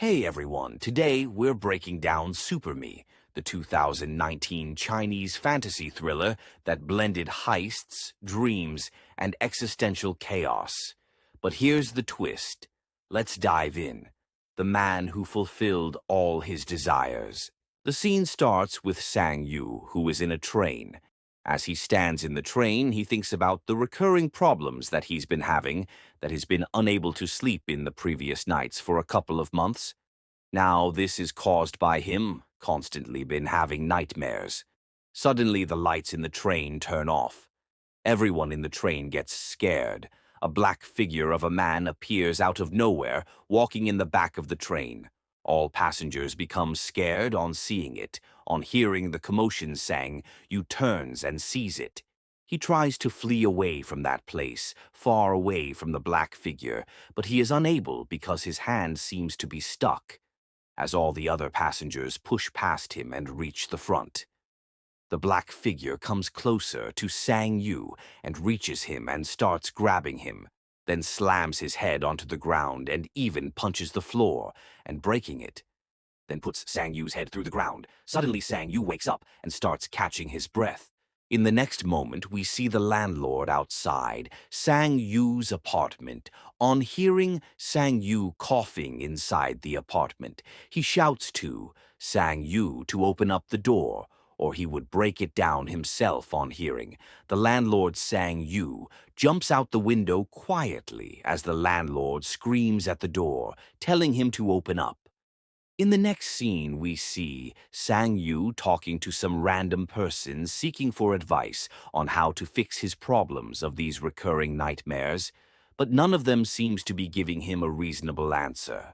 Hey everyone, today we're breaking down Super Me, the 2019 Chinese fantasy thriller that blended heists, dreams, and existential chaos. But here's the twist. Let's dive in. The man who fulfilled all his desires. The scene starts with Sang Yu, who is in a train. As he stands in the train, he thinks about the recurring problems that he's been having, that he's been unable to sleep in the previous nights for a couple of months. Now this is caused by him constantly been having nightmares. Suddenly the lights in the train turn off. Everyone in the train gets scared. A black figure of a man appears out of nowhere, walking in the back of the train. All passengers become scared on seeing it. On hearing the commotion Sang Yu turns and sees it. He tries to flee away from that place, far away from the black figure, but he is unable because his hand seems to be stuck. As all the other passengers push past him and reach the front. The black figure comes closer to Sang Yu and reaches him and starts grabbing him, then slams his head onto the ground and even punches the floor and breaking it, then puts Sang Yu's head through the ground. Suddenly Sang Yu wakes up and starts catching his breath. In the next moment, we see the landlord outside, Sang Yu's apartment. On hearing Sang Yu coughing inside the apartment, he shouts to Sang Yu to open up the door, or he would break it down himself on hearing. The landlord Sang Yu jumps out the window quietly as the landlord screams at the door, telling him to open up. In the next scene, we see Sang Yu talking to some random person seeking for advice on how to fix his problems of these recurring nightmares, but none of them seems to be giving him a reasonable answer.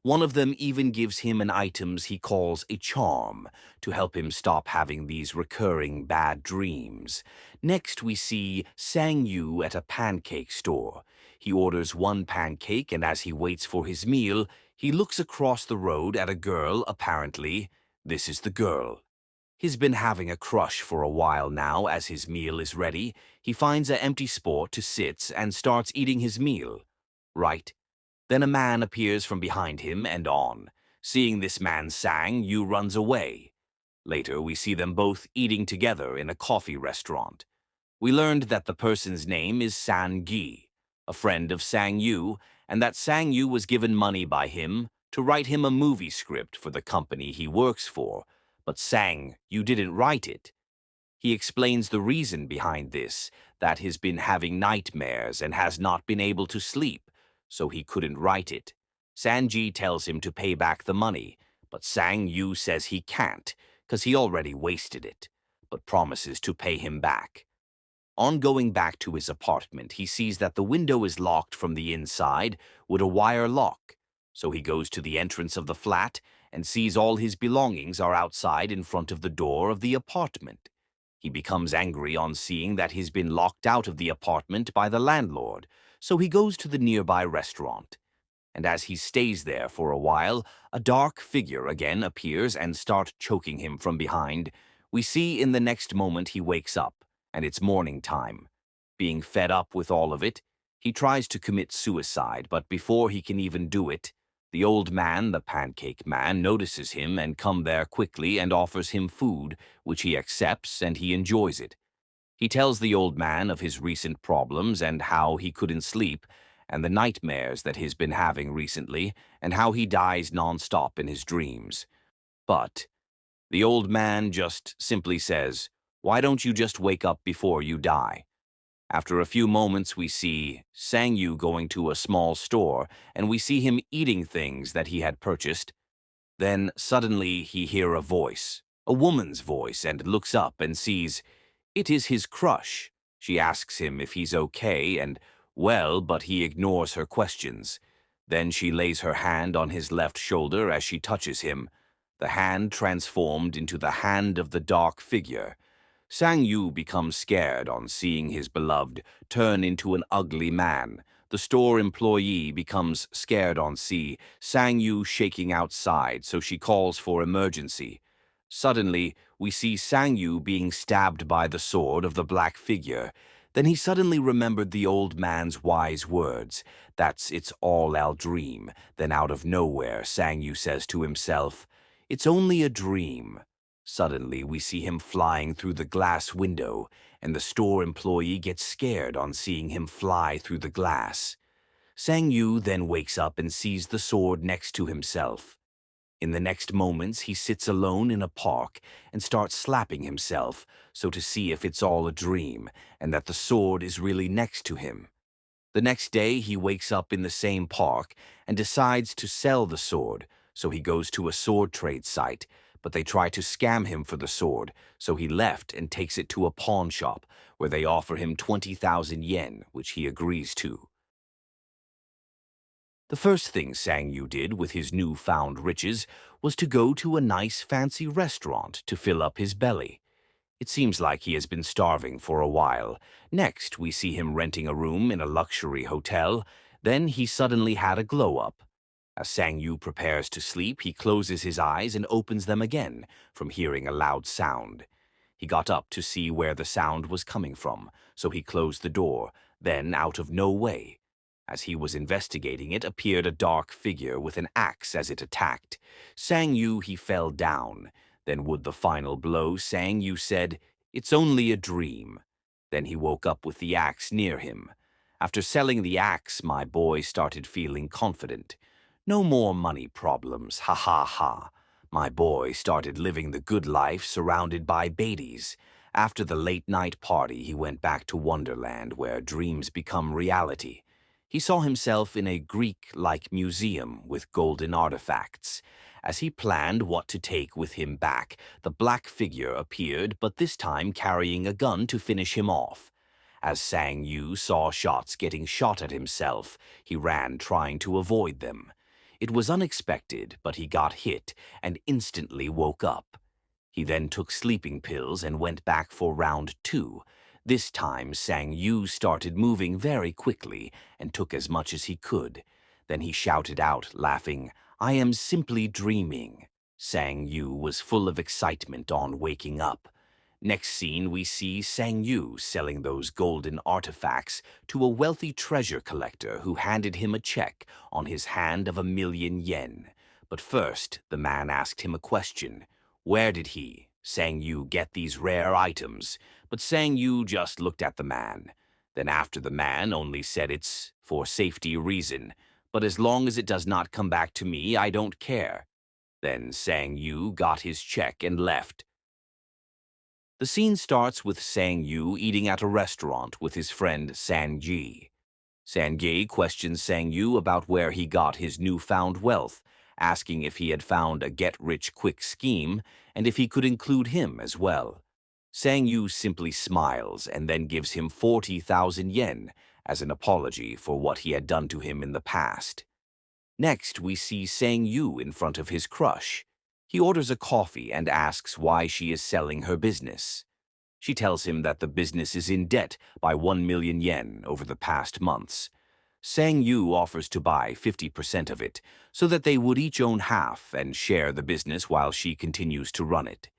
One of them even gives him an item he calls a charm to help him stop having these recurring bad dreams. Next, we see Sang Yu at a pancake store. He orders one pancake, and as he waits for his meal, he looks across the road at a girl, apparently. This is the girl. He's been having a crush for a while now. As his meal is ready, he finds an empty spot to sit and starts eating his meal. Right. Then a man appears from behind him and on. Seeing this man, Sang Yu runs away. Later, we see them both eating together in a coffee restaurant. We learned that the person's name is San Gi, a friend of Sang Yu, and that Sang Yu was given money by him to write him a movie script for the company he works for, but Sang Yu didn't write it. He explains the reason behind this, that he's been having nightmares and has not been able to sleep, so he couldn't write it. Sanji tells him to pay back the money, but Sang Yu says he can't, because he already wasted it, but promises to pay him back. On going back to his apartment, he sees that the window is locked from the inside with a wire lock, so he goes to the entrance of the flat and sees all his belongings are outside in front of the door of the apartment. He becomes angry on seeing that he's been locked out of the apartment by the landlord, so he goes to the nearby restaurant. And as he stays there for a while, a dark figure again appears and starts choking him from behind. We see in the next moment he wakes up, and it's morning time. Being fed up with all of it, he tries to commit suicide, but before he can even do it, the old man, the pancake man, notices him and comes there quickly and offers him food, which he accepts and he enjoys it. He tells the old man of his recent problems and how he couldn't sleep, and the nightmares that he's been having recently, and how he dies non-stop in his dreams. But the old man just simply says, "Why don't you just wake up before you die?" After a few moments, we see Sang Yu going to a small store, and we see him eating things that he had purchased. Then suddenly he hears a voice, a woman's voice, and looks up and sees it is his crush. She asks him if he's okay, and well, but he ignores her questions. Then she lays her hand on his left shoulder as she touches him. The hand transformed into the hand of the dark figure. Sang Yu becomes scared on seeing his beloved turn into an ugly man. The store employee becomes scared on seeing Sang Yu shaking outside, so she calls for emergency. Suddenly, we see Sang Yu being stabbed by the sword of the black figure. Then he suddenly remembered the old man's wise words. That's "it's all I'll dream." Then out of nowhere, Sang Yu says to himself, "It's only a dream." Suddenly, we see him flying through the glass window, and the store employee gets scared on seeing him fly through the glass. Sang Yu then wakes up and sees the sword next to himself. In the next moments, he sits alone in a park and starts slapping himself so to see if it's all a dream and that the sword is really next to him. The next day, he wakes up in the same park and decides to sell the sword, so he goes to a sword trade site, but they try to scam him for the sword, so he left and takes it to a pawn shop where they offer him 20,000 yen, which he agrees to. The first thing Sang Yu did with his newfound riches was to go to a nice fancy restaurant to fill up his belly. It seems like he has been starving for a while. Next, we see him renting a room in a luxury hotel. Then he suddenly had a glow-up. As Sang Yu prepares to sleep, he closes his eyes and opens them again from hearing a loud sound. He got up to see where the sound was coming from, so he closed the door. Then, out of no way, as he was investigating it, appeared a dark figure with an axe as it attacked. Sang Yu, he fell down. Then with the final blow, Sang Yu said, "It's only a dream." Then he woke up with the axe near him. After selling the axe, my boy started feeling confident. No more money problems, ha ha ha. My boy started living the good life surrounded by babies. After the late-night party, he went back to Wonderland where dreams become reality. He saw himself in a Greek-like museum with golden artifacts. As he planned what to take with him back, the black figure appeared, but this time carrying a gun to finish him off. As Sang Yu saw shots getting shot at himself, he ran trying to avoid them. It was unexpected, but he got hit and instantly woke up. He then took sleeping pills and went back for round 2. This time, Sang Yu started moving very quickly and took as much as he could. Then he shouted out, laughing, "I am simply dreaming." Sang Yu was full of excitement on waking up. Next scene, we see Sang Yu selling those golden artifacts to a wealthy treasure collector who handed him a check on his hand of 1,000,000 yen. But first, the man asked him a question. Where did he, Sang Yu, get these rare items? But Sang Yu just looked at the man. Then after the man only said, "It's for safety reason, but as long as it does not come back to me, I don't care." Then Sang Yu got his check and left. The scene starts with Sang Yu eating at a restaurant with his friend San Ji. San Ji questions Sang Yu about where he got his newfound wealth, asking if he had found a get-rich-quick scheme and if he could include him as well. Sang Yu simply smiles and then gives him 40,000 yen as an apology for what he had done to him in the past. Next, we see Sang Yu in front of his crush. He orders a coffee and asks why she is selling her business. She tells him that the business is in debt by 1,000,000 yen over the past months. Sang Yu offers to buy 50% of it so that they would each own half and share the business while she continues to run it.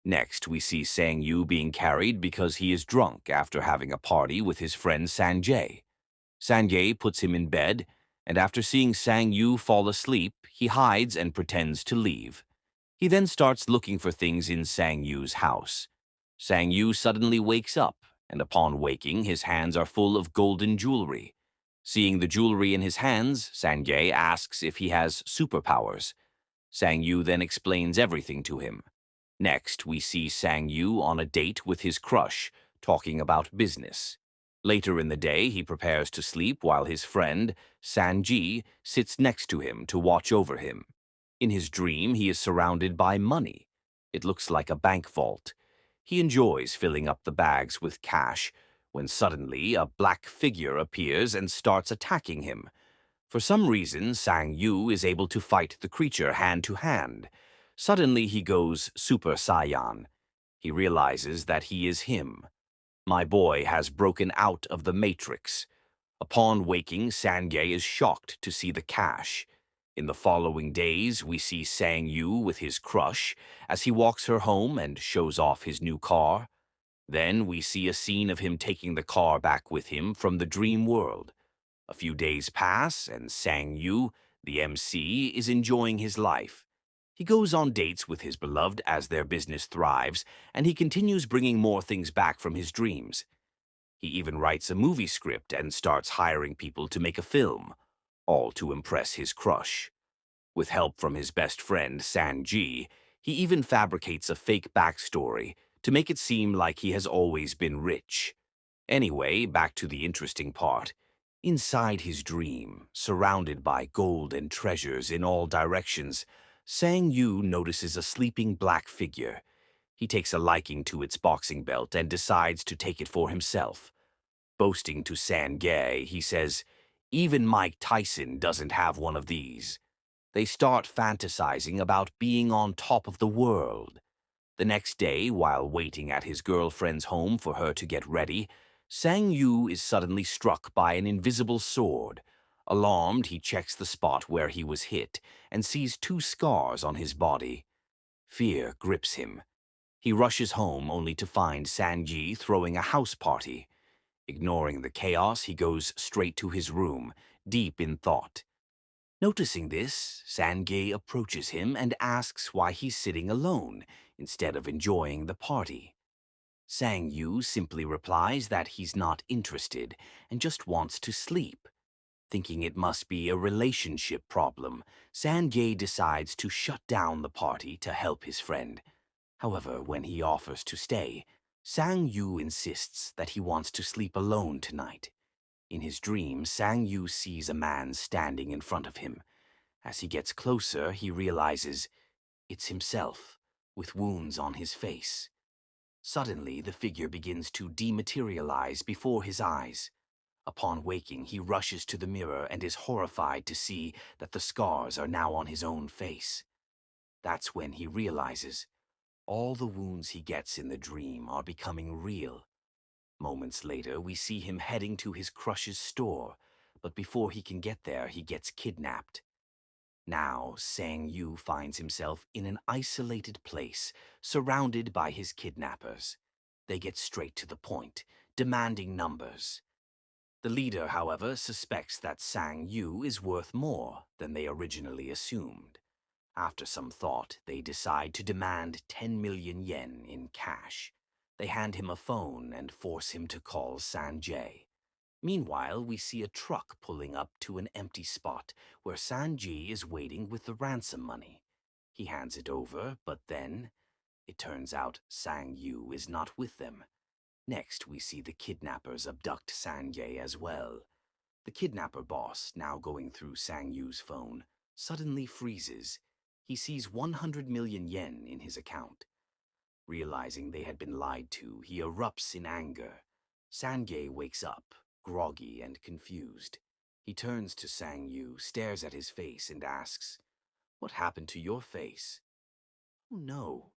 Next, we see Sang Yu being carried because he is drunk after having a party with his friend Sanjay. Sanjay puts him in bed, and after seeing Sang Yu fall asleep, he hides and pretends to leave. He then starts looking for things in Sang Yu's house. Sang Yu suddenly wakes up, and upon waking, his hands are full of golden jewelry. Seeing the jewelry in his hands, Sanjay asks if he has superpowers. Sang Yu then explains everything to him. Next, we see Sang Yu on a date with his crush, talking about business. Later in the day, he prepares to sleep while his friend, Sanji, sits next to him to watch over him. In his dream, he is surrounded by money. It looks like a bank vault. He enjoys filling up the bags with cash, when suddenly a black figure appears and starts attacking him. For some reason, Sang Yu is able to fight the creature hand to hand. Suddenly he goes Super Saiyan. He realizes that he is him. My boy has broken out of the Matrix. Upon waking, Sanjay is shocked to see the cash. In the following days, we see Sang Yu with his crush as he walks her home and shows off his new car. Then we see a scene of him taking the car back with him from the dream world. A few days pass, and Sang Yu, the MC, is enjoying his life. He goes on dates with his beloved as their business thrives, and he continues bringing more things back from his dreams. He even writes a movie script and starts hiring people to make a film, all to impress his crush. With help from his best friend, Sanji, he even fabricates a fake backstory to make it seem like he has always been rich. Anyway, back to the interesting part. Inside his dream, surrounded by gold and treasures in all directions, Sang Yu notices a sleeping black figure. He takes a liking to its boxing belt and decides to take it for himself. Boasting to Sange, he says, "Even Mike Tyson doesn't have one of these." They start fantasizing about being on top of the world. The next day, while waiting at his girlfriend's home for her to get ready, Sang Yu is suddenly struck by an invisible sword. Alarmed, he checks the spot where he was hit and sees 2 scars on his body. Fear grips him. He rushes home only to find Sanji throwing a house party. Ignoring the chaos, he goes straight to his room, deep in thought. Noticing this, Sange approaches him and asks why he's sitting alone instead of enjoying the party. Sang Yu simply replies that he's not interested and just wants to sleep. Thinking it must be a relationship problem, Sanjay decides to shut down the party to help his friend. However, when he offers to stay, Sang Yu insists that he wants to sleep alone tonight. In his dream, Sang Yu sees a man standing in front of him. As he gets closer, he realizes it's himself, with wounds on his face. Suddenly, the figure begins to dematerialize before his eyes. Upon waking, he rushes to the mirror and is horrified to see that the scars are now on his own face. That's when he realizes all the wounds he gets in the dream are becoming real. Moments later, we see him heading to his crush's store, but before he can get there, he gets kidnapped. Now, Sang Yu finds himself in an isolated place, surrounded by his kidnappers. They get straight to the point, demanding numbers. The leader, however, suspects that Sang Yu is worth more than they originally assumed. After some thought, they decide to demand 10 million yen in cash. They hand him a phone and force him to call Sanjay. Meanwhile, we see a truck pulling up to an empty spot where Sanji is waiting with the ransom money. He hands it over, but then it turns out Sang Yu is not with them. Next, we see the kidnappers abduct Sanjay as well. The kidnapper boss, now going through Sang Yu's phone, suddenly freezes. He sees 100 million yen in his account. Realizing they had been lied to, he erupts in anger. Sanjay wakes up, groggy and confused. He turns to Sang Yu, stares at his face, and asks, "What happened to your face?" "Oh no,